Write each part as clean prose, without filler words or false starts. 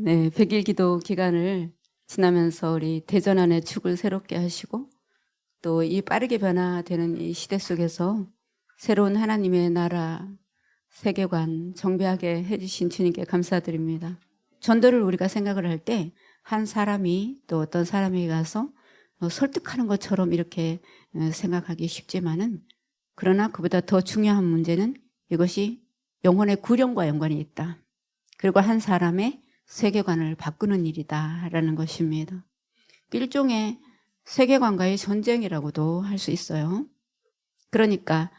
네, 100일 기도 기간을 지나면서 우리 대전 안의 축을 새롭게 하시고 또 이 빠르게 변화되는 이 시대 속에서 새로운 하나님의 나라, 세계관 정비하게 해주신 주님께 감사드립니다. 전도를 우리가 생각을 할 때 한 사람이 또 어떤 사람에게 가서 설득하는 것처럼 이렇게 생각하기 쉽지만은 그러나 그보다 더 중요한 문제는 이것이 영혼의 구령과 연관이 있다. 그리고 한 사람의 세계관을 바꾸는 일이다라는 것입니다. 일종의 세계관과의 전쟁이라고도 할 수 있어요. 그러니까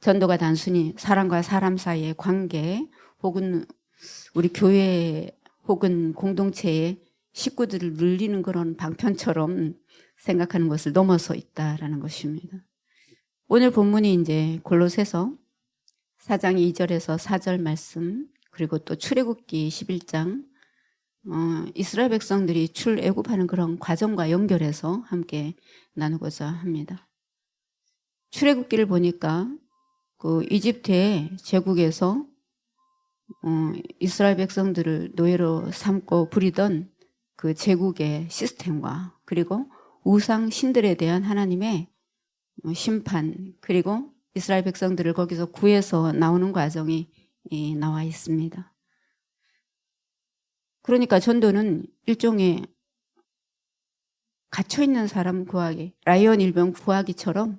전도가 단순히 사람과 사람 사이의 관계 혹은 우리 교회 혹은 공동체의 식구들을 늘리는 그런 방편처럼 생각하는 것을 넘어서 있다라는 것입니다. 오늘 본문이 이제 골로새서 4장 2절에서 4절 말씀 그리고 또 출애굽기 11장 이스라엘 백성들이 출애굽하는 그런 과정과 연결해서 함께 나누고자 합니다. 출애굽기를 보니까 그 이집트의 제국에서 이스라엘 백성들을 노예로 삼고 부리던 그 제국의 시스템과 그리고 우상 신들에 대한 하나님의 심판 그리고 이스라엘 백성들을 거기서 구해서 나오는 과정이 나와 있습니다. 그러니까 전도는 일종의 갇혀있는 사람 구하기, 라이언 일병 구하기처럼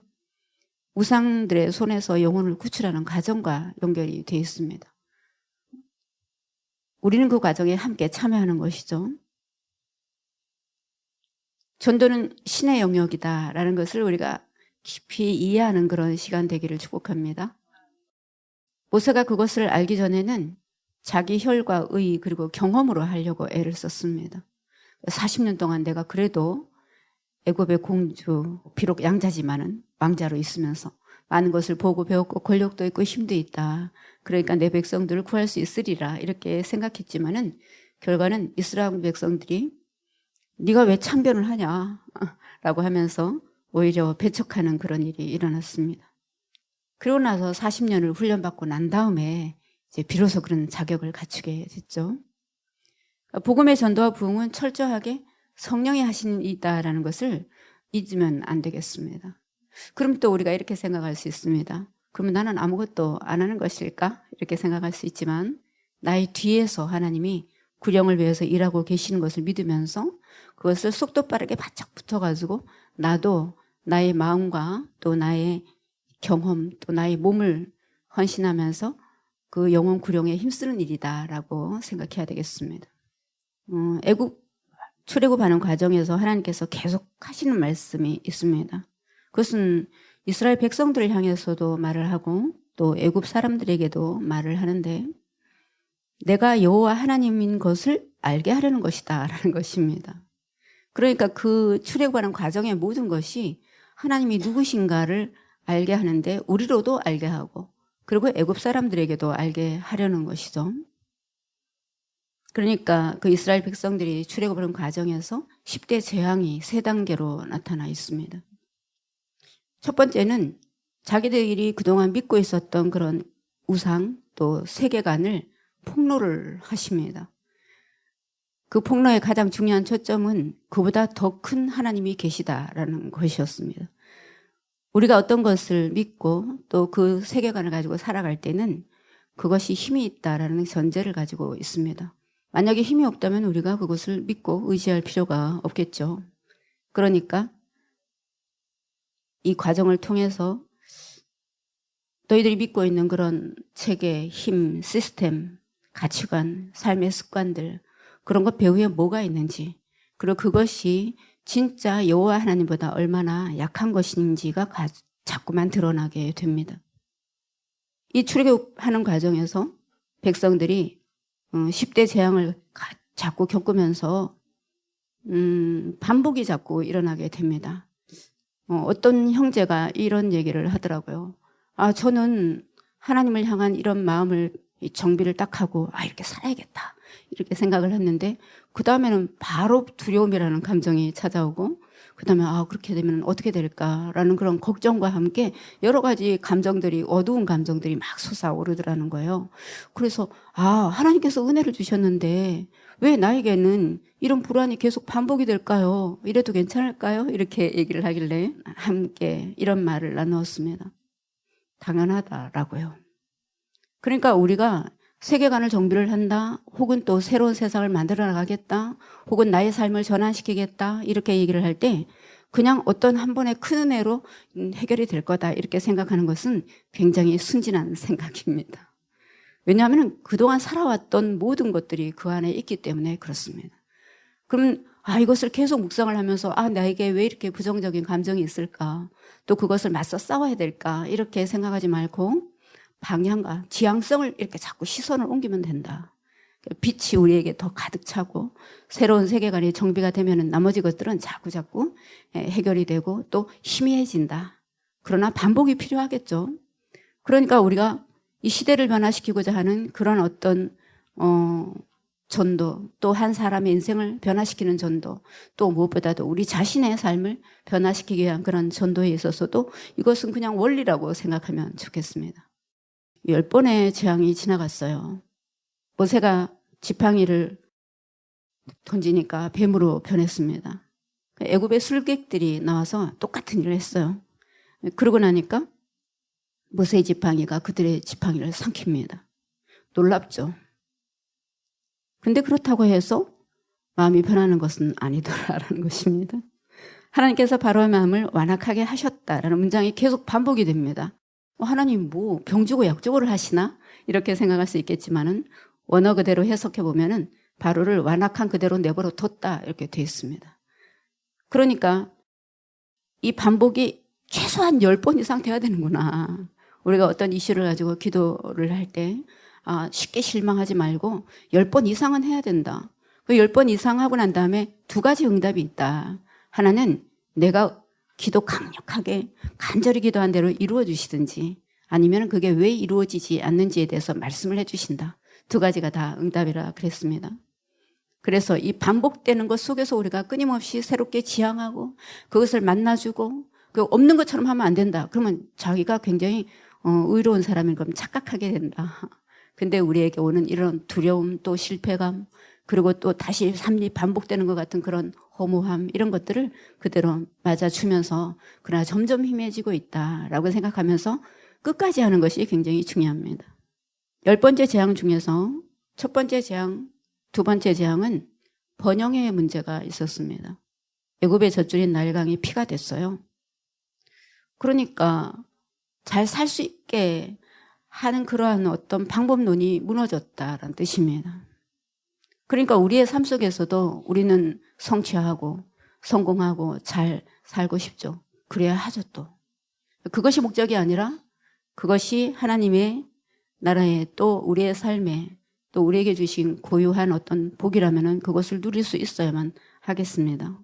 우상들의 손에서 영혼을 구출하는 과정과 연결이 되어 있습니다. 우리는 그 과정에 함께 참여하는 것이죠. 전도는 신의 영역이다라는 것을 우리가 깊이 이해하는 그런 시간 되기를 축복합니다. 모세가 그것을 알기 전에는 자기 혈과 의 그리고 경험으로 하려고 애를 썼습니다. 40년 동안 내가 그래도 애굽의 공주, 비록 양자지만은 왕자로 있으면서 많은 것을 보고 배웠고 권력도 있고 힘도 있다. 그러니까 내 백성들을 구할 수 있으리라 이렇게 생각했지만은 결과는 이스라엘 백성들이 네가 왜 참변을 하냐 라고 하면서 오히려 배척하는 그런 일이 일어났습니다. 그러고 나서 40년을 훈련받고 난 다음에 이제 비로소 그런 자격을 갖추게 됐죠. 복음의 전도와 부흥은 철저하게 성령이 하시는 일이다라는 것을 잊으면 안 되겠습니다. 그럼 또 우리가 이렇게 생각할 수 있습니다. 그러면 나는 아무것도 안 하는 것일까? 이렇게 생각할 수 있지만 나의 뒤에서 하나님이 구령을 위해서 일하고 계시는 것을 믿으면서 그것을 속도 빠르게 바짝 붙어가지고 나도 나의 마음과 또 나의 경험 또 나의 몸을 헌신하면서 그 영혼 구령에 힘쓰는 일이다라고 생각해야 되겠습니다. 애굽 출애굽하는 과정에서 하나님께서 계속 하시는 말씀이 있습니다. 그것은 이스라엘 백성들을 향해서도 말을 하고 또 애굽 사람들에게도 말을 하는데 내가 여호와 하나님인 것을 알게 하려는 것이다 라는 것입니다. 그러니까 그 출애굽하는 과정의 모든 것이 하나님이 누구신가를 알게 하는데 우리로도 알게 하고 그리고 애굽 사람들에게도 알게 하려는 것이죠. 그러니까 그 이스라엘 백성들이 출애굽하는 과정에서 10대 재앙이 3단계로 나타나 있습니다. 첫 번째는 자기들이 그동안 믿고 있었던 그런 우상 또 세계관을 폭로를 하십니다. 그 폭로의 가장 중요한 초점은 그보다 더 큰 하나님이 계시다라는 것이었습니다. 우리가 어떤 것을 믿고 또 그 세계관을 가지고 살아갈 때는 그것이 힘이 있다라는 전제를 가지고 있습니다. 만약에 힘이 없다면 우리가 그것을 믿고 의지할 필요가 없겠죠. 그러니까 이 과정을 통해서 너희들이 믿고 있는 그런 체계, 힘, 시스템, 가치관, 삶의 습관들 그런 것 배후에 뭐가 있는지 그리고 그것이 진짜 여호와 하나님보다 얼마나 약한 것인지가 자꾸만 드러나게 됩니다. 이 출애굽하는 과정에서 백성들이 10대 재앙을 자꾸 겪으면서 반복이 자꾸 일어나게 됩니다. 어떤 형제가 이런 얘기를 하더라고요. 저는 하나님을 향한 이런 마음을 정비를 딱 하고 이렇게 살아야겠다 이렇게 생각을 했는데 그 다음에는 바로 두려움이라는 감정이 찾아오고 그다음에 그렇게 되면 어떻게 될까라는 그런 걱정과 함께 여러 가지 감정들이, 어두운 감정들이 막 솟아오르더라는 거예요. 그래서 하나님께서 은혜를 주셨는데 왜 나에게는 이런 불안이 계속 반복이 될까요? 이래도 괜찮을까요? 이렇게 얘기를 하길래 함께 이런 말을 나누었습니다. 당연하다라고요. 그러니까 우리가 세계관을 정비를 한다, 혹은 또 새로운 세상을 만들어 나가겠다, 혹은 나의 삶을 전환시키겠다, 이렇게 얘기를 할 때 그냥 어떤 한 번의 큰 은혜로 해결이 될 거다, 이렇게 생각하는 것은 굉장히 순진한 생각입니다. 왜냐하면 그동안 살아왔던 모든 것들이 그 안에 있기 때문에 그렇습니다. 그럼 이것을 계속 묵상을 하면서 나에게 왜 이렇게 부정적인 감정이 있을까, 또 그것을 맞서 싸워야 될까, 이렇게 생각하지 말고 방향과 지향성을 이렇게 자꾸 시선을 옮기면 된다. 빛이 우리에게 더 가득 차고 새로운 세계관이 정비가 되면 나머지 것들은 자꾸 해결이 되고 또 희미해진다. 그러나 반복이 필요하겠죠. 그러니까 우리가 이 시대를 변화시키고자 하는 그런 어떤 전도, 또 한 사람의 인생을 변화시키는 전도, 또 무엇보다도 우리 자신의 삶을 변화시키기 위한 그런 전도에 있어서도 이것은 그냥 원리라고 생각하면 좋겠습니다. 10번의 재앙이 지나갔어요. 모세가 지팡이를 던지니까 뱀으로 변했습니다. 애굽의 술객들이 나와서 똑같은 일을 했어요. 그러고 나니까 모세의 지팡이가 그들의 지팡이를 삼킵니다. 놀랍죠. 근데 그렇다고 해서 마음이 변하는 것은 아니더라라는 것입니다. 하나님께서 바로의 마음을 완악하게 하셨다라는 문장이 계속 반복이 됩니다. 하나님 병주고 약주고를 하시나? 이렇게 생각할 수 있겠지만은 원어 그대로 해석해 보면은 바로를 완악한 그대로 내버려 뒀다, 이렇게 되어 있습니다. 그러니까 이 반복이 최소한 10번 이상 돼야 되는구나. 우리가 어떤 이슈를 가지고 기도를 할 때 쉽게 실망하지 말고 10번 이상은 해야 된다. 그 10번 이상 하고 난 다음에 2가지 응답이 있다. 하나는 내가 기도 강력하게 간절히 기도한 대로 이루어 주시든지, 아니면 그게 왜 이루어지지 않는지에 대해서 말씀을 해 주신다. 2가지가 다 응답이라 그랬습니다. 그래서 이 반복되는 것 속에서 우리가 끊임없이 새롭게 지향하고 그것을 만나주고, 없는 것처럼 하면 안 된다. 그러면 자기가 굉장히 의로운 사람인 걸 착각하게 된다. 근데 우리에게 오는 이런 두려움, 또 실패감, 그리고 또 다시 삶이 반복되는 것 같은 그런 허무함, 이런 것들을 그대로 맞아주면서 그러나 점점 희미해지고 있다라고 생각하면서 끝까지 하는 것이 굉장히 중요합니다. 10번째 재앙 중에서 첫 번째 재앙, 2번째 재앙은 번영의 문제가 있었습니다. 애굽의 젖줄인 나일강이 피가 됐어요. 그러니까 잘 살 수 있게 하는 그러한 어떤 방법론이 무너졌다라는 뜻입니다. 그러니까 우리의 삶 속에서도 우리는 성취하고 성공하고 잘 살고 싶죠. 그래야 하죠 또. 그것이 목적이 아니라 그것이 하나님의 나라에, 또 우리의 삶에, 또 우리에게 주신 고유한 어떤 복이라면은 그것을 누릴 수 있어야만 하겠습니다.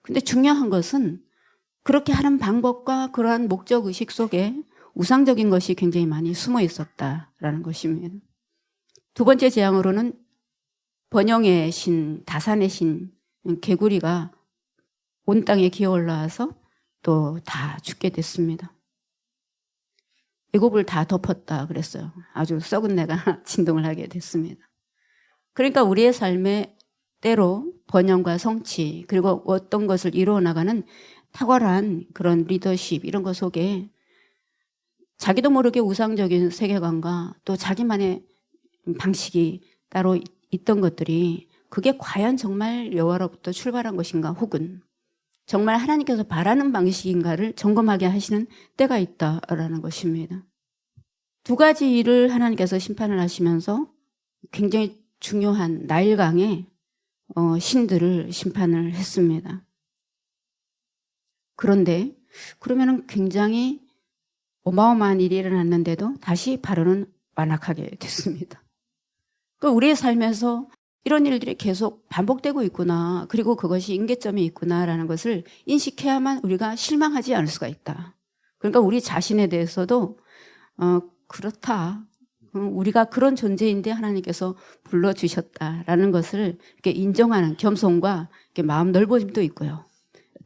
근데 중요한 것은 그렇게 하는 방법과 그러한 목적 의식 속에 우상적인 것이 굉장히 많이 숨어 있었다라는 것입니다. 2번째 재앙으로는 번영의 신, 다산의 신, 개구리가 온 땅에 기어 올라와서 또 다 죽게 됐습니다. 애굽을 다 덮었다 그랬어요. 아주 썩은 내가 진동을 하게 됐습니다. 그러니까 우리의 삶에 때로 번영과 성취, 그리고 어떤 것을 이루어 나가는 탁월한 그런 리더십, 이런 것 속에 자기도 모르게 우상적인 세계관과 또 자기만의 방식이 따로 있던 것들이, 그게 과연 정말 여호와로부터 출발한 것인가, 혹은 정말 하나님께서 바라는 방식인가를 점검하게 하시는 때가 있다라는 것입니다. 2가지 일을 하나님께서 심판을 하시면서 굉장히 중요한 나일강의 신들을 심판을 했습니다. 그런데 그러면은 굉장히 어마어마한 일이 일어났는데도 다시 바로는 완악하게 됐습니다. 그러니까 우리의 삶에서 이런 일들이 계속 반복되고 있구나, 그리고 그것이 임계점이 있구나라는 것을 인식해야만 우리가 실망하지 않을 수가 있다. 그러니까 우리 자신에 대해서도 그렇다, 우리가 그런 존재인데 하나님께서 불러주셨다라는 것을 이렇게 인정하는 겸손과 이렇게 마음 넓어짐도 있고요.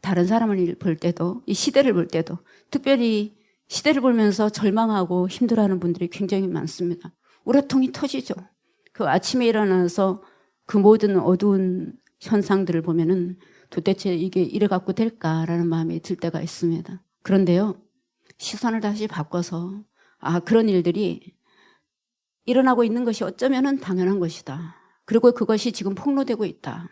다른 사람을 볼 때도, 이 시대를 볼 때도, 특별히 시대를 보면서 절망하고 힘들어하는 분들이 굉장히 많습니다. 우라통이 터지죠. 그 아침에 일어나서 그 모든 어두운 현상들을 보면은 도대체 이게 이래 갖고 될까라는 마음이 들 때가 있습니다. 그런데요, 시선을 다시 바꿔서 그런 일들이 일어나고 있는 것이 어쩌면은 당연한 것이다. 그리고 그것이 지금 폭로되고 있다.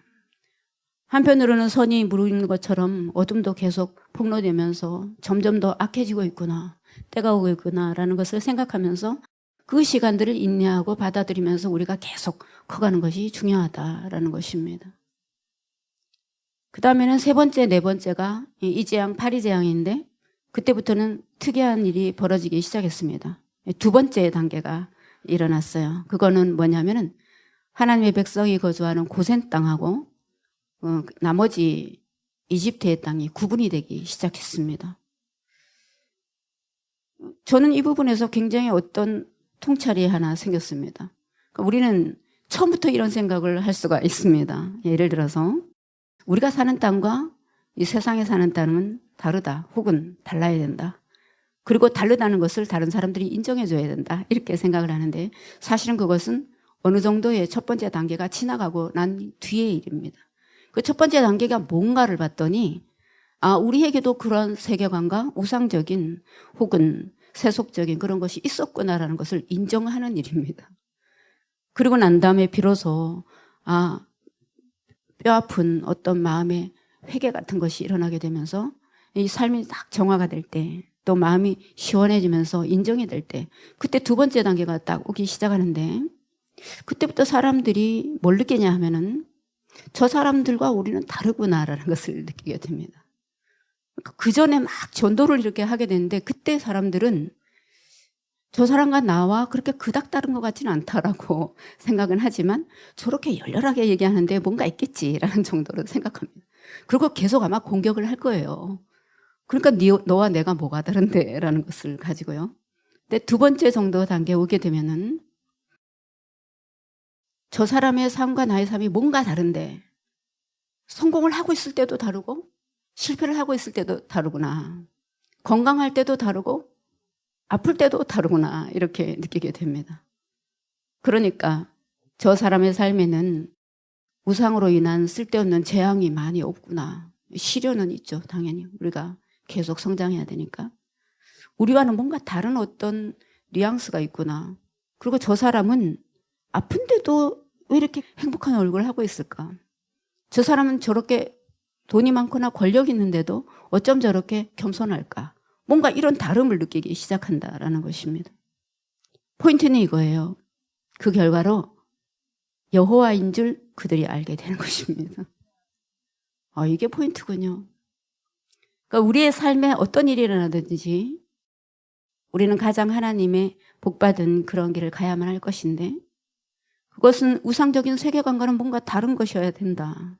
한편으로는 선이 무르익는 것처럼 어둠도 계속 폭로되면서 점점 더 악해지고 있구나, 때가 오고 있구나라는 것을 생각하면서 그 시간들을 인내하고 받아들이면서 우리가 계속 커가는 것이 중요하다라는 것입니다. 그 다음에는 세 번째, 네 번째가 이재앙, 파리재앙인데 그때부터는 특이한 일이 벌어지기 시작했습니다. 두 번째 단계가 일어났어요. 그거는 뭐냐면은 하나님의 백성이 거주하는 고센 땅하고 나머지 이집트의 땅이 구분이 되기 시작했습니다. 저는 이 부분에서 굉장히 어떤 통찰이 하나 생겼습니다. 그러니까 우리는 처음부터 이런 생각을 할 수가 있습니다. 예를 들어서 우리가 사는 땅과 이 세상에 사는 땅은 다르다, 혹은 달라야 된다. 그리고 다르다는 것을 다른 사람들이 인정해 줘야 된다, 이렇게 생각을 하는데 사실은 그것은 어느 정도의 첫 번째 단계가 지나가고 난 뒤의 일입니다. 그 첫 번째 단계가 뭔가를 봤더니 우리에게도 그런 세계관과 우상적인 혹은 세속적인 그런 것이 있었구나라는 것을 인정하는 일입니다. 그리고 난 다음에 비로소 뼈아픈 어떤 마음의 회개 같은 것이 일어나게 되면서 이 삶이 딱 정화가 될 때, 또 마음이 시원해지면서 인정이 될 때, 그때 두 번째 단계가 딱 오기 시작하는데 그때부터 사람들이 뭘 느끼냐 하면은 저 사람들과 우리는 다르구나라는 것을 느끼게 됩니다. 그 전에 막 전도를 이렇게 하게 되는데 그때 사람들은 저 사람과 나와 그렇게 그닥 다른 것 같지는 않다라고 생각은 하지만 저렇게 열렬하게 얘기하는데 뭔가 있겠지라는 정도로 생각합니다. 그리고 계속 아마 공격을 할 거예요. 그러니까 너와 내가 뭐가 다른데 라는 것을 가지고요. 근데 두 번째 정도 단계에 오게 되면은 저 사람의 삶과 나의 삶이 뭔가 다른데 성공을 하고 있을 때도 다르고 실패를 하고 있을 때도 다르구나. 건강할 때도 다르고 아플 때도 다르구나, 이렇게 느끼게 됩니다. 그러니까 저 사람의 삶에는 우상으로 인한 쓸데없는 재앙이 많이 없구나. 시련은 있죠, 당연히. 우리가 계속 성장해야 되니까. 우리와는 뭔가 다른 어떤 뉘앙스가 있구나. 그리고 저 사람은 아픈데도 왜 이렇게 행복한 얼굴을 하고 있을까? 저 사람은 저렇게 돈이 많거나 권력이 있는데도 어쩜 저렇게 겸손할까? 뭔가 이런 다름을 느끼기 시작한다라는 것입니다. 포인트는 이거예요. 그 결과로 여호와인 줄 그들이 알게 되는 것입니다. 이게 포인트군요. 그러니까 우리의 삶에 어떤 일이 일어나든지 우리는 가장 하나님의 복받은 그런 길을 가야만 할 것인데 그것은 우상적인 세계관과는 뭔가 다른 것이어야 된다.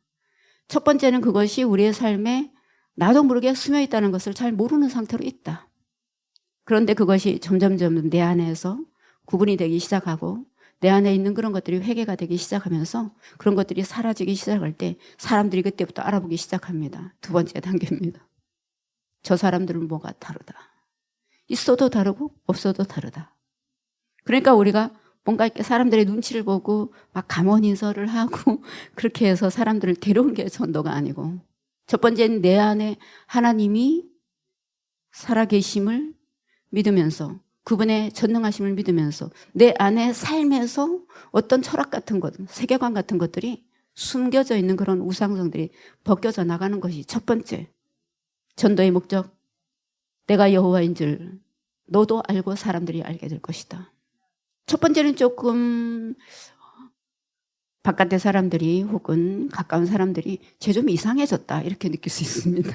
첫 번째는 그것이 우리의 삶에 나도 모르게 스며 있다는 것을 잘 모르는 상태로 있다. 그런데 그것이 점점점 내 안에서 구분이 되기 시작하고 내 안에 있는 그런 것들이 회개가 되기 시작하면서 그런 것들이 사라지기 시작할 때 사람들이 그때부터 알아보기 시작합니다. 두 번째 단계입니다. 저 사람들은 뭐가 다르다. 있어도 다르고 없어도 다르다. 그러니까 우리가 뭔가 이렇게 사람들의 눈치를 보고 막 감언인설을 하고 그렇게 해서 사람들을 데려온 게 전도가 아니고, 첫 번째는 내 안에 하나님이 살아계심을 믿으면서 그분의 전능하심을 믿으면서 내 안에 삶에서 어떤 철학 같은 것, 세계관 같은 것들이 숨겨져 있는 그런 우상성들이 벗겨져 나가는 것이 첫 번째 전도의 목적. 내가 여호와인 줄 너도 알고 사람들이 알게 될 것이다. 첫 번째는 조금 바깥의 사람들이 혹은 가까운 사람들이 쟤 좀 이상해졌다, 이렇게 느낄 수 있습니다.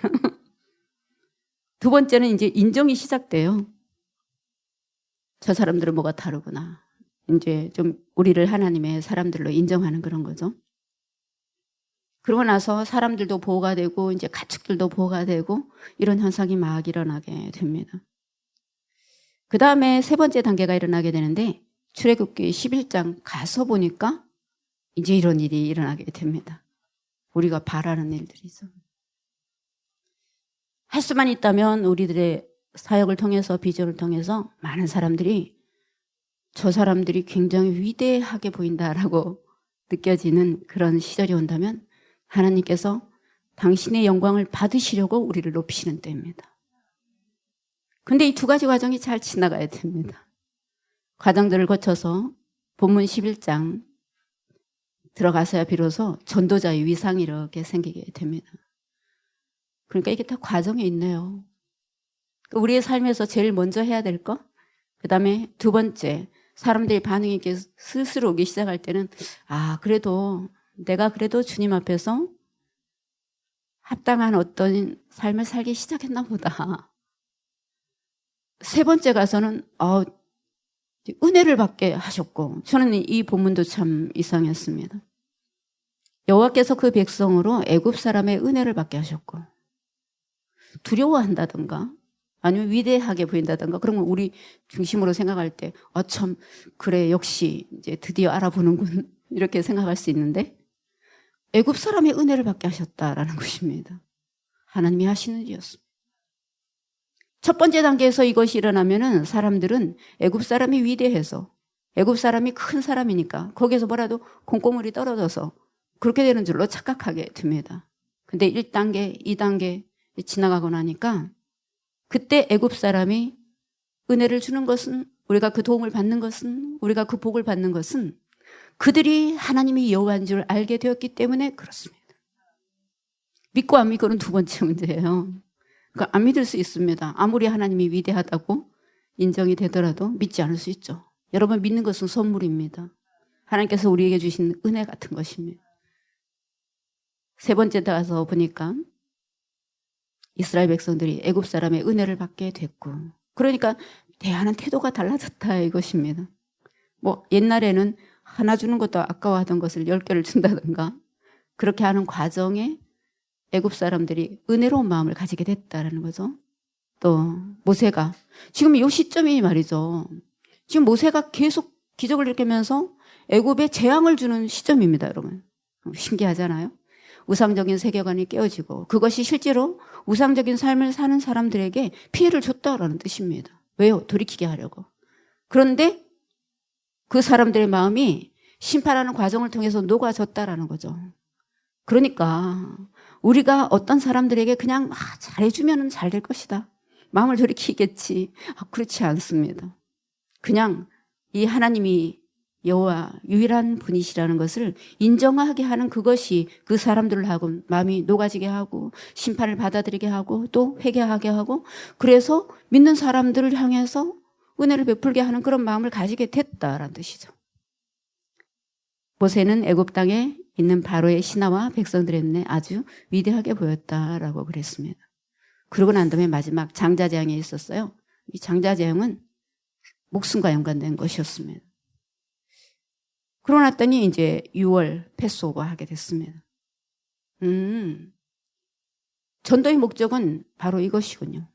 두 번째는 이제 인정이 시작돼요. 저 사람들은 뭐가 다르구나. 이제 좀 우리를 하나님의 사람들로 인정하는 그런 거죠. 그러고 나서 사람들도 보호가 되고 이제 가축들도 보호가 되고 이런 현상이 막 일어나게 됩니다. 그 다음에 세 번째 단계가 일어나게 되는데 출애굽기 11장 가서 보니까 이제 이런 일이 일어나게 됩니다. 우리가 바라는 일들이죠. 할 수만 있다면 우리들의 사역을 통해서 비전을 통해서 많은 사람들이 저 사람들이 굉장히 위대하게 보인다라고 느껴지는 그런 시절이 온다면 하나님께서 당신의 영광을 받으시려고 우리를 높이시는 때입니다. 근데 이 두 가지 과정이 잘 지나가야 됩니다. 과정들을 거쳐서 본문 11장 들어가서야 비로소 전도자의 위상이 이렇게 생기게 됩니다. 그러니까 이게 다 과정이 있네요. 우리의 삶에서 제일 먼저 해야 될 거, 그 다음에 두 번째, 사람들의 반응이 이렇게 슬슬 오기 시작할 때는 그래도 내가 그래도 주님 앞에서 합당한 어떤 삶을 살기 시작했나 보다. 세 번째 가서는 은혜를 받게 하셨고, 저는 이 본문도 참 이상했습니다. 여호와께서 그 백성으로 애굽 사람의 은혜를 받게 하셨고, 두려워한다든가 아니면 위대하게 보인다든가 그런 걸 우리 중심으로 생각할 때 참 그래 역시 이제 드디어 알아보는군 이렇게 생각할 수 있는데, 애굽 사람의 은혜를 받게 하셨다라는 것입니다. 하나님이 하시는 일이었습니다. 첫 번째 단계에서 이것이 일어나면은 사람들은 애굽 사람이 위대해서, 애굽 사람이 큰 사람이니까 거기에서 뭐라도 콩고물이 떨어져서 그렇게 되는 줄로 착각하게 됩니다. 근데 1단계, 2단계 지나가고 나니까 그때 애굽 사람이 은혜를 주는 것은, 우리가 그 도움을 받는 것은, 우리가 그 복을 받는 것은 그들이 하나님이 여호와인 줄 알게 되었기 때문에 그렇습니다. 믿고 안 믿고는 두 번째 문제예요. 그러니까 안 믿을 수 있습니다. 아무리 하나님이 위대하다고 인정이 되더라도 믿지 않을 수 있죠. 여러분, 믿는 것은 선물입니다. 하나님께서 우리에게 주신 은혜 같은 것입니다. 세 번째 가서 보니까 이스라엘 백성들이 애굽 사람의 은혜를 받게 됐고, 그러니까 대하는 태도가 달라졌다 이것입니다. 옛날에는 하나 주는 것도 아까워하던 것을 10개를 준다든가 그렇게 하는 과정에 애굽 사람들이 은혜로운 마음을 가지게 됐다라는 거죠. 또 모세가 지금 이 시점이 말이죠. 지금 모세가 계속 기적을 일으키면서 애굽에 재앙을 주는 시점입니다, 여러분. 신기하잖아요. 우상적인 세계관이 깨어지고 그것이 실제로 우상적인 삶을 사는 사람들에게 피해를 줬다라는 뜻입니다. 왜요? 돌이키게 하려고. 그런데 그 사람들의 마음이 심판하는 과정을 통해서 녹아졌다라는 거죠. 그러니까 우리가 어떤 사람들에게 그냥 잘해주면 잘 될 것이다, 마음을 돌이키겠지, 그렇지 않습니다. 그냥 이 하나님이 여호와 유일한 분이시라는 것을 인정하게 하는 그것이 그 사람들을 하고 마음이 녹아지게 하고 심판을 받아들이게 하고 또 회개하게 하고, 그래서 믿는 사람들을 향해서 은혜를 베풀게 하는 그런 마음을 가지게 됐다라는 뜻이죠. 모세는 애굽 땅에 있는 바로의 신하와 백성들의 눈에 아주 위대하게 보였다라고 그랬습니다. 그러고 난 다음에 마지막 장자재앙이 있었어요. 이 장자재앙은 목숨과 연관된 것이었습니다. 그러고 났더니 이제 6월 패스오버 하게 됐습니다. 전도의 목적은 바로 이것이군요.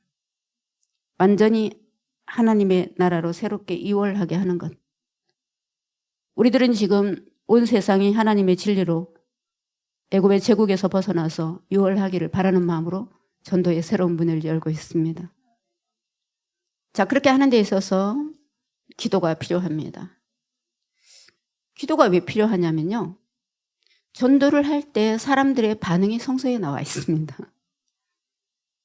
완전히 하나님의 나라로 새롭게 이월하게 하는 것. 우리들은 지금 온 세상이 하나님의 진리로 애굽의 제국에서 벗어나서 이월하기를 바라는 마음으로 전도의 새로운 문을 열고 있습니다. 자, 그렇게 하는 데 있어서 기도가 필요합니다. 기도가 왜 필요하냐면요, 전도를 할 때 사람들의 반응이 성서에 나와 있습니다.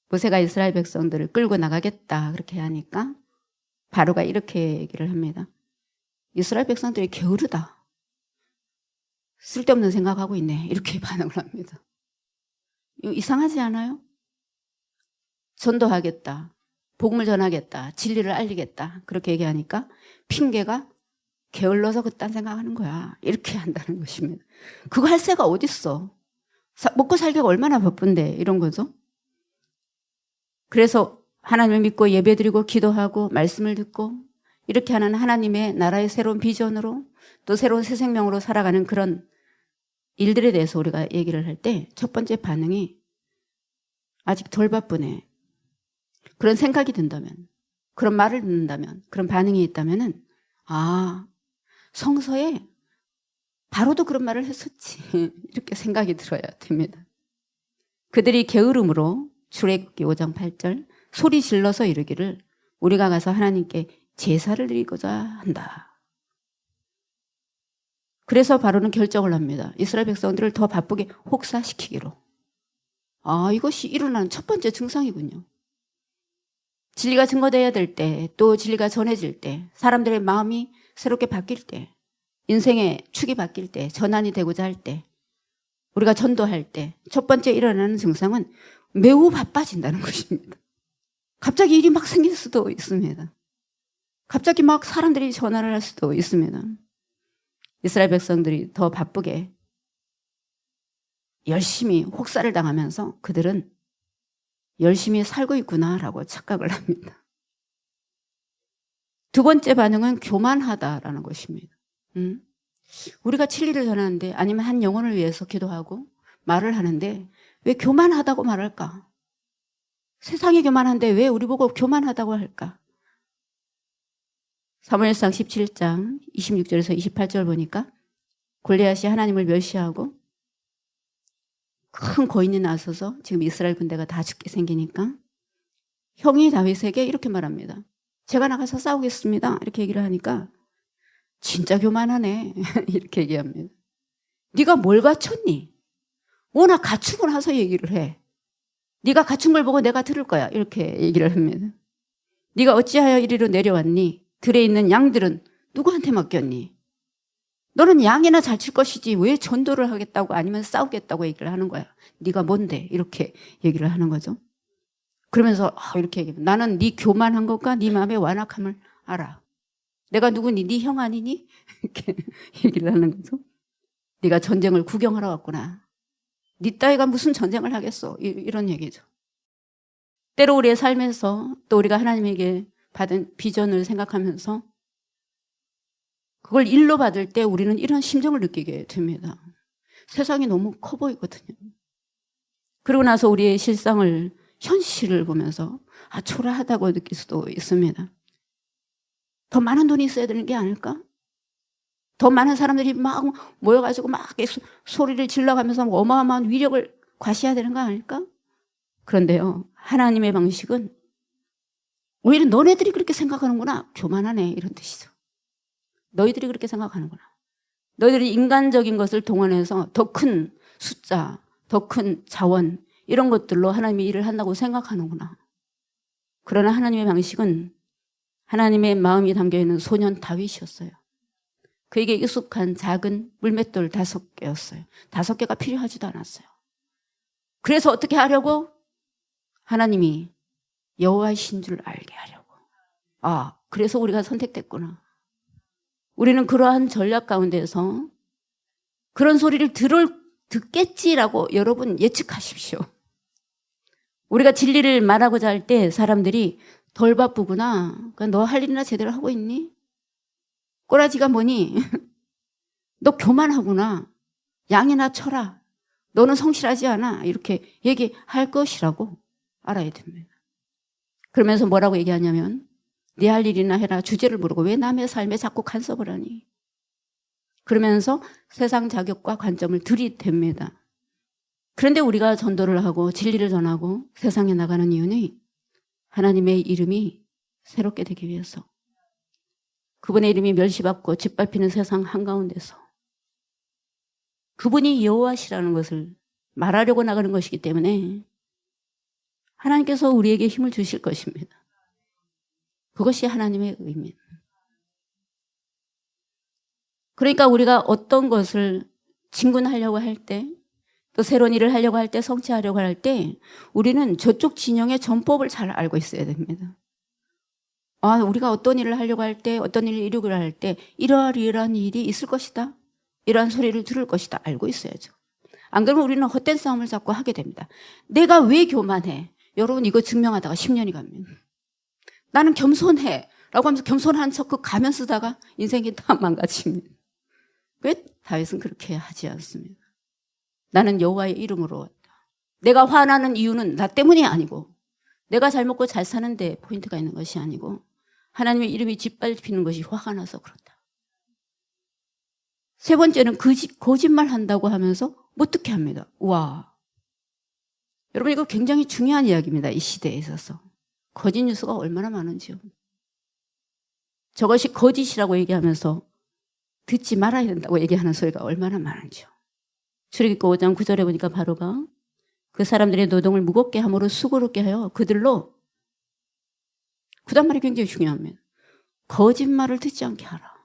모세가 이스라엘 백성들을 끌고 나가겠다 그렇게 하니까 바로가 이렇게 얘기를 합니다. 이스라엘 백성들이 게으르다, 쓸데없는 생각하고 있네, 이렇게 반응을 합니다. 이거 이상하지 않아요? 전도하겠다, 복음을 전하겠다, 진리를 알리겠다 그렇게 얘기하니까 핑계가 게을러서 그딴 생각하는 거야, 이렇게 한다는 것입니다. 그거 할 새가 어딨어, 먹고 살기가 얼마나 바쁜데, 이런 거죠. 그래서 하나님을 믿고 예배드리고 기도하고 말씀을 듣고 이렇게 하는 하나님의 나라의 새로운 비전으로 또 새로운 새 생명으로 살아가는 그런 일들에 대해서 우리가 얘기를 할 때 첫 번째 반응이 아직 덜 바쁘네, 그런 생각이 든다면, 그런 말을 듣는다면, 그런 반응이 있다면은 성서에 바로도 그런 말을 했었지 이렇게 생각이 들어야 됩니다. 그들이 게으름으로 출애굽기 5장 8절 소리 질러서 이르기를 우리가 가서 하나님께 제사를 드리고자 한다. 그래서 바로는 결정을 합니다. 이스라엘 백성들을 더 바쁘게 혹사시키기로. 이것이 일어나는 첫 번째 증상이군요. 진리가 증거되어야 될 때, 또 진리가 전해질 때, 사람들의 마음이 새롭게 바뀔 때, 인생의 축이 바뀔 때, 전환이 되고자 할 때, 우리가 전도할 때 첫 번째 일어나는 증상은 매우 바빠진다는 것입니다. 갑자기 일이 막 생길 수도 있습니다. 갑자기 막 사람들이 전화를 할 수도 있습니다. 이스라엘 백성들이 더 바쁘게 열심히 혹사를 당하면서 그들은 열심히 살고 있구나라고 착각을 합니다. 두 번째 반응은 교만하다라는 것입니다. 우리가 진리를 전하는데 아니면 한 영혼을 위해서 기도하고 말을 하는데 왜 교만하다고 말할까? 세상이 교만한데 왜 우리 보고 교만하다고 할까? 사무엘상 17장 26절에서 28절 보니까 골리앗이 하나님을 멸시하고 큰 거인이 나서서 지금 이스라엘 군대가 다 죽게 생기니까 형이 다윗에게 이렇게 말합니다. 제가 나가서 싸우겠습니다. 이렇게 얘기를 하니까 진짜 교만하네. 이렇게 얘기합니다. 네가 뭘 갖췄니? 워낙 갖추고 나서 얘기를 해. 네가 갖춘 걸 보고 내가 들을 거야. 이렇게 얘기를 합니다. 네가 어찌하여 이리로 내려왔니? 들에 있는 양들은 누구한테 맡겼니? 너는 양이나 잘 칠 것이지 왜 전도를 하겠다고 아니면 싸우겠다고 얘기를 하는 거야. 네가 뭔데? 이렇게 얘기를 하는 거죠. 그러면서 이렇게 얘기해요. 나는 네 교만한 것과 네 마음의 완악함을 알아. 내가 누구니? 네 형 아니니? 이렇게 얘기를 하는 거죠. 네가 전쟁을 구경하러 왔구나. 네 따위가 무슨 전쟁을 하겠어. 이런 얘기죠. 때로 우리의 삶에서 또 우리가 하나님에게 받은 비전을 생각하면서 그걸 일로 받을 때 우리는 이런 심정을 느끼게 됩니다. 세상이 너무 커 보이거든요. 그러고 나서 우리의 실상을, 현실을 보면서 초라하다고 느낄 수도 있습니다. 더 많은 돈이 있어야 되는 게 아닐까? 더 많은 사람들이 막 모여가지고 막 소리를 질러가면서 어마어마한 위력을 과시해야 되는 거 아닐까? 그런데요, 하나님의 방식은 오히려 너네들이 그렇게 생각하는구나. 교만하네. 이런 뜻이죠. 너희들이 그렇게 생각하는구나. 너희들이 인간적인 것을 동원해서 더 큰 숫자, 더 큰 자원 이런 것들로 하나님이 일을 한다고 생각하는구나. 그러나 하나님의 방식은 하나님의 마음이 담겨있는 소년 다윗이었어요. 그에게 익숙한 작은 물맷돌 5개였어요. 5개가 필요하지도 않았어요. 그래서 어떻게 하려고? 하나님이 여호와이신 줄 알게 하려고. 그래서 우리가 선택됐구나. 우리는 그러한 전략 가운데서 그런 소리를 듣겠지라고 여러분 예측하십시오. 우리가 진리를 말하고자 할 때 사람들이 덜 바쁘구나. 그러니까 너 할 일이나 제대로 하고 있니? 꼬라지가 뭐니? 너 교만하구나. 양이나 쳐라. 너는 성실하지 않아. 이렇게 얘기할 것이라고 알아야 됩니다. 그러면서 뭐라고 얘기하냐면 네 할 일이나 해라. 주제를 모르고 왜 남의 삶에 자꾸 간섭을 하니? 그러면서 세상 자격과 관점을 들이댑니다. 그런데 우리가 전도를 하고 진리를 전하고 세상에 나가는 이유는 하나님의 이름이 새롭게 되기 위해서, 그분의 이름이 멸시받고 짓밟히는 세상 한가운데서 그분이 여호와시라는 것을 말하려고 나가는 것이기 때문에 하나님께서 우리에게 힘을 주실 것입니다. 그것이 하나님의 의미입니다. 그러니까 우리가 어떤 것을 진군하려고 할 때, 또 새로운 일을 하려고 할 때, 성취하려고 할 때 우리는 저쪽 진영의 전법을 잘 알고 있어야 됩니다. 우리가 어떤 일을 하려고 할 때, 어떤 일을 이루기로 할 때 이러한 일이 있을 것이다. 이러한 소리를 들을 것이다. 알고 있어야죠. 안 그러면 우리는 헛된 싸움을 자꾸 하게 됩니다. 내가 왜 교만해? 여러분 이거 증명하다가 10년이 갑니다. 나는 겸손해 라고 하면서 겸손한 척 가면 쓰다가 인생이 다 망가집니다. 왜? 다윗은 그렇게 하지 않습니다. 나는 여호와의 이름으로 왔다. 내가 화나는 이유는 나 때문이 아니고 내가 잘 먹고 잘 사는데 포인트가 있는 것이 아니고 하나님의 이름이 짓밟히는 것이 화가 나서 그렇다. 세 번째는 거짓말 한다고 하면서 못듣게 합니다. 와, 여러분 이거 굉장히 중요한 이야기입니다. 이 시대에 있어서. 거짓 뉴스가 얼마나 많은지요. 저것이 거짓이라고 얘기하면서 듣지 말아야 된다고 얘기하는 소리가 얼마나 많은지요. 출애굽기 5장 9절에 보니까 바로가 그 사람들의 노동을 무겁게 함으로 수고롭게 하여 그들로 그 다음 말이 굉장히 중요합니다. 거짓말을 듣지 않게 하라.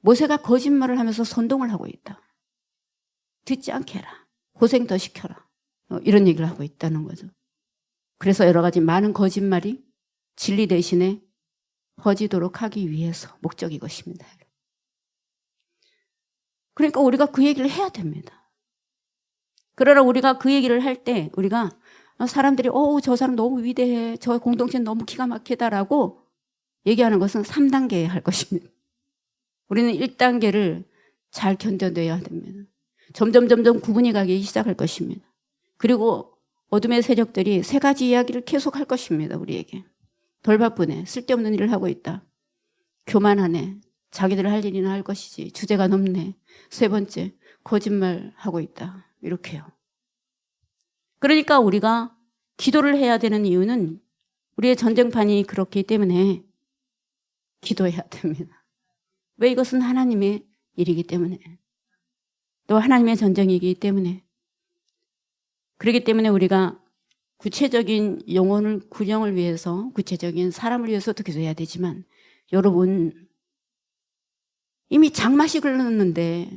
모세가 거짓말을 하면서 선동을 하고 있다. 듣지 않게 해라. 고생 더 시켜라. 이런 얘기를 하고 있다는 거죠. 그래서 여러 가지 많은 거짓말이 진리 대신에 퍼지도록 하기 위해서 목적이 것입니다. 그러니까 우리가 그 얘기를 해야 됩니다. 그러나 우리가 그 얘기를 할 때 우리가 사람들이 저 사람 너무 위대해. 저 공동체는 너무 기가 막히다라고 얘기하는 것은 3단계에 할 것입니다. 우리는 1단계를 잘 견뎌내야 됩니다. 점점 구분이 가기 시작할 것입니다. 그리고 어둠의 세력들이 3가지 이야기를 계속 할 것입니다. 우리에게. 덜 바쁘네. 쓸데없는 일을 하고 있다. 교만하네. 자기들 할 일이나 할 것이지. 주제가 높네. 3번째, 거짓말하고 있다. 이렇게요. 그러니까 우리가 기도를 해야 되는 이유는 우리의 전쟁판이 그렇기 때문에 기도해야 됩니다. 왜? 이것은 하나님의 일이기 때문에. 또 하나님의 전쟁이기 때문에. 그렇기 때문에 우리가 구체적인 영혼을 구령을 위해서, 구체적인 사람을 위해서도 기도해야 되지만, 여러분 이미 장맛이 흘렀는데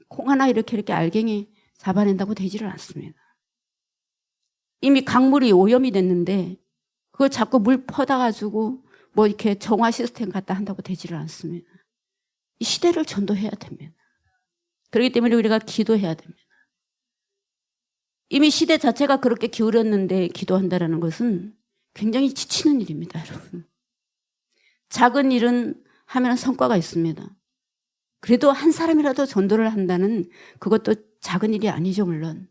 콩 하나 이렇게 알갱이 잡아낸다고 되지를 않습니다. 이미 강물이 오염이 됐는데 그걸 자꾸 물 퍼다 가지고 뭐 이렇게 정화 시스템 갖다 한다고 되지를 않습니다. 이 시대를 전도해야 됩니다. 그렇기 때문에 우리가 기도해야 됩니다. 이미 시대 자체가 그렇게 기울였는데 기도한다는 것은 굉장히 지치는 일입니다, 여러분. 작은 일은 하면 성과가 있습니다. 그래도 한 사람이라도 전도를 한다는 그것도 작은 일이 아니죠, 물론.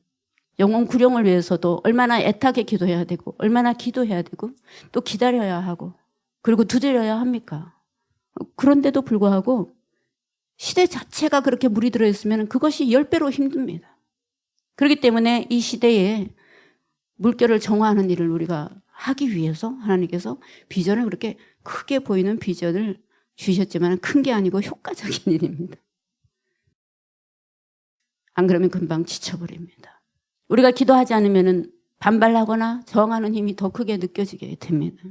영혼 구령을 위해서도 얼마나 애타게 기도해야 되고 얼마나 기도해야 되고 또 기다려야 하고 그리고 두드려야 합니까? 그런데도 불구하고 시대 자체가 그렇게 물이 들어있으면 그것이 10배로 힘듭니다. 그렇기 때문에 이 시대에 물결을 정화하는 일을 우리가 하기 위해서 하나님께서 비전을 그렇게 크게 보이는 비전을 주셨지만 큰 게 아니고 효과적인 일입니다. 안 그러면 금방 지쳐버립니다. 우리가 기도하지 않으면 반발하거나 저항하는 힘이 더 크게 느껴지게 됩니다.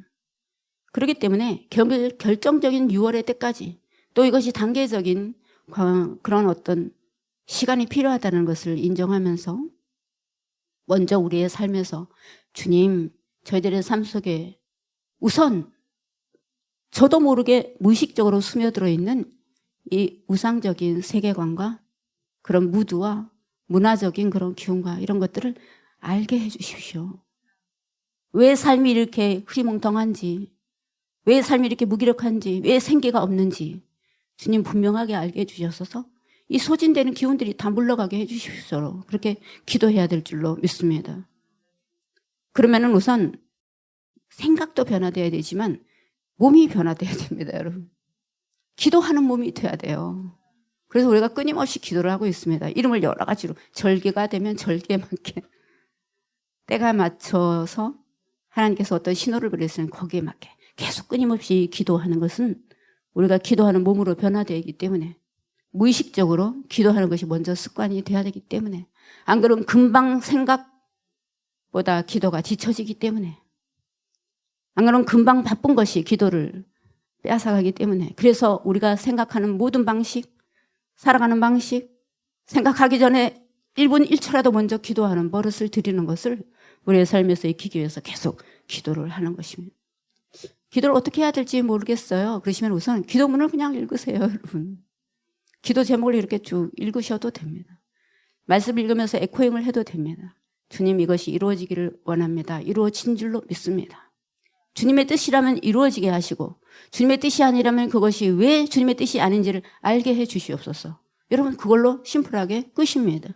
그렇기 때문에 결정적인 6월의 때까지 또 이것이 단계적인 그런 어떤 시간이 필요하다는 것을 인정하면서 먼저 우리의 삶에서 주님, 저희들의 삶 속에 우선 저도 모르게 무의식적으로 스며들어 있는 이 우상적인 세계관과 그런 무드와 문화적인 그런 기운과 이런 것들을 알게 해 주십시오. 왜 삶이 이렇게 흐리멍텅한지, 왜 삶이 이렇게 무기력한지, 왜 생기가 없는지 주님 분명하게 알게 해주셔서 이 소진되는 기운들이 다 물러가게 해 주십시오. 그렇게 기도해야 될 줄로 믿습니다. 그러면은 우선 생각도 변화돼야 되지만 몸이 변화돼야 됩니다, 여러분. 기도하는 몸이 돼야 돼요. 그래서 우리가 끊임없이 기도를 하고 있습니다. 이름을 여러 가지로 절기가 되면 절기에 맞게 때가 맞춰서 하나님께서 어떤 신호를 보내시면 거기에 맞게 계속 끊임없이 기도하는 것은 우리가 기도하는 몸으로 변화되기 때문에 무의식적으로 기도하는 것이 먼저 습관이 돼야 되기 때문에 안 그러면 금방 생각보다 기도가 뒤처지기 때문에 안 그러면 금방 바쁜 것이 기도를 빼앗아가기 때문에 그래서 우리가 생각하는 모든 방식, 살아가는 방식, 생각하기 전에 1분 1초라도 먼저 기도하는 버릇을 들이는 것을 우리의 삶에서 익히기 위해서 계속 기도를 하는 것입니다. 기도를 어떻게 해야 될지 모르겠어요. 그러시면 우선 기도문을 그냥 읽으세요, 여러분. 기도 제목을 이렇게 쭉 읽으셔도 됩니다. 말씀 읽으면서 에코잉을 해도 됩니다. 주님, 이것이 이루어지기를 원합니다. 이루어진 줄로 믿습니다. 주님의 뜻이라면 이루어지게 하시고 주님의 뜻이 아니라면 그것이 왜 주님의 뜻이 아닌지를 알게 해 주시옵소서. 여러분, 그걸로 심플하게 끝입니다.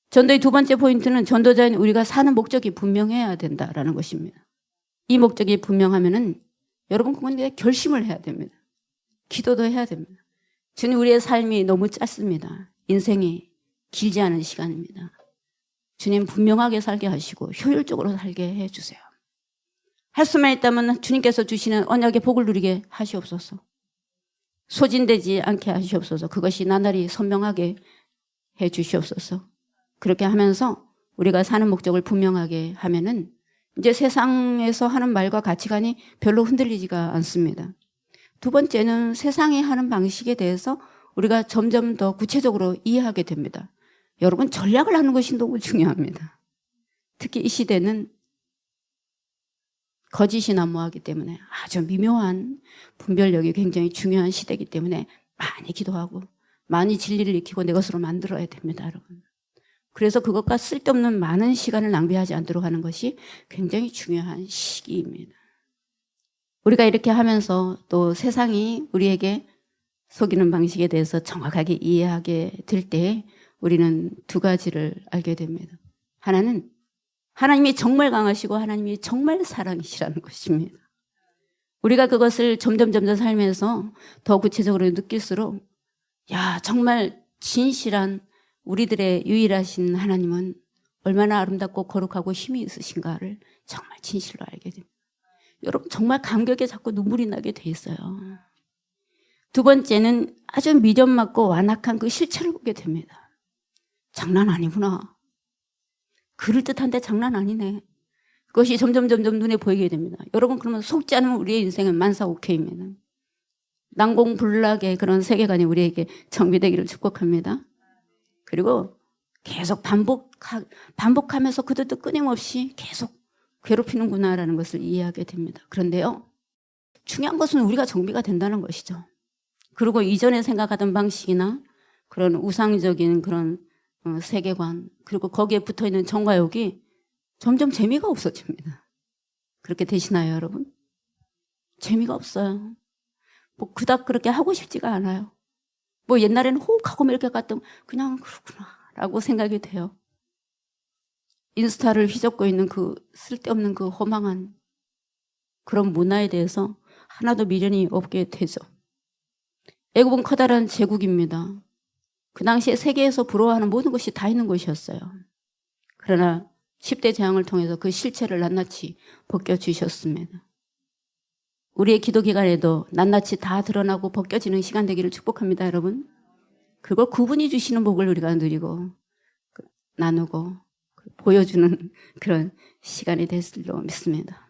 전도의 2번째 포인트는 전도자인 우리가 사는 목적이 분명해야 된다라는 것입니다. 이 목적이 분명하면은 여러분 그건 결심을 해야 됩니다. 기도도 해야 됩니다. 주님, 우리의 삶이 너무 짧습니다. 인생이 길지 않은 시간입니다. 주님 분명하게 살게 하시고 효율적으로 살게 해주세요. 할 수만 있다면 주님께서 주시는 언약의 복을 누리게 하시옵소서. 소진되지 않게 하시옵소서. 그것이 나날이 선명하게 해 주시옵소서. 그렇게 하면서 우리가 사는 목적을 분명하게 하면은 이제 세상에서 하는 말과 가치관이 별로 흔들리지가 않습니다. 두 번째는 세상이 하는 방식에 대해서 우리가 점점 더 구체적으로 이해하게 됩니다. 여러분, 전략을 하는 것이 너무 중요합니다. 특히 이 시대는 거짓이 난무하기 때문에 아주 미묘한 분별력이 굉장히 중요한 시대이기 때문에 많이 기도하고 많이 진리를 익히고 내 것으로 만들어야 됩니다, 여러분. 그래서 그것과 쓸데없는 많은 시간을 낭비하지 않도록 하는 것이 굉장히 중요한 시기입니다. 우리가 이렇게 하면서 또 세상이 우리에게 속이는 방식에 대해서 정확하게 이해하게 될 때 우리는 두 가지를 알게 됩니다. 하나는 하나님이 정말 강하시고 하나님이 정말 사랑이시라는 것입니다. 우리가 그것을 점점 살면서 더 구체적으로 느낄수록 정말 진실한 우리들의 유일하신 하나님은 얼마나 아름답고 거룩하고 힘이 있으신가를 정말 진실로 알게 됩니다. 여러분, 정말 감격에 자꾸 눈물이 나게 돼 있어요. 두 번째는 아주 미련 많고 완악한 그 실체를 보게 됩니다. 장난 아니구나. 그럴듯한데 장난 아니네. 그것이 점점 눈에 보이게 됩니다. 여러분, 그러면 속지 않으면 우리의 인생은 만사오케이입니다. 난공불락의 그런 세계관이 우리에게 정비되기를 축복합니다. 그리고 계속 반복하면서 그들도 끊임없이 계속 괴롭히는구나라는 것을 이해하게 됩니다. 그런데요, 중요한 것은 우리가 정비가 된다는 것이죠. 그리고 이전에 생각하던 방식이나 그런 우상적인 그런 세계관, 그리고 거기에 붙어있는 정과욕이 점점 재미가 없어집니다. 그렇게 되시나요, 여러분? 재미가 없어요. 뭐 그닥 그렇게 하고 싶지가 않아요. 뭐 옛날에는 호흡하고 이렇게 갔던 그냥 그렇구나 라고 생각이 돼요. 인스타를 휘젓고 있는 그 쓸데없는 그 허망한 그런 문화에 대해서 하나도 미련이 없게 되죠. 애국은 커다란 제국입니다. 그 당시에 세계에서 부러워하는 모든 것이 다 있는 곳이었어요. 그러나 10대 재앙을 통해서 그 실체를 낱낱이 벗겨주셨습니다. 우리의 기도 기간에도 낱낱이 다 드러나고 벗겨지는 시간 되기를 축복합니다, 여러분. 그걸 그분이 주시는 복을 우리가 누리고 나누고 보여주는 그런 시간이 될 줄로 믿습니다.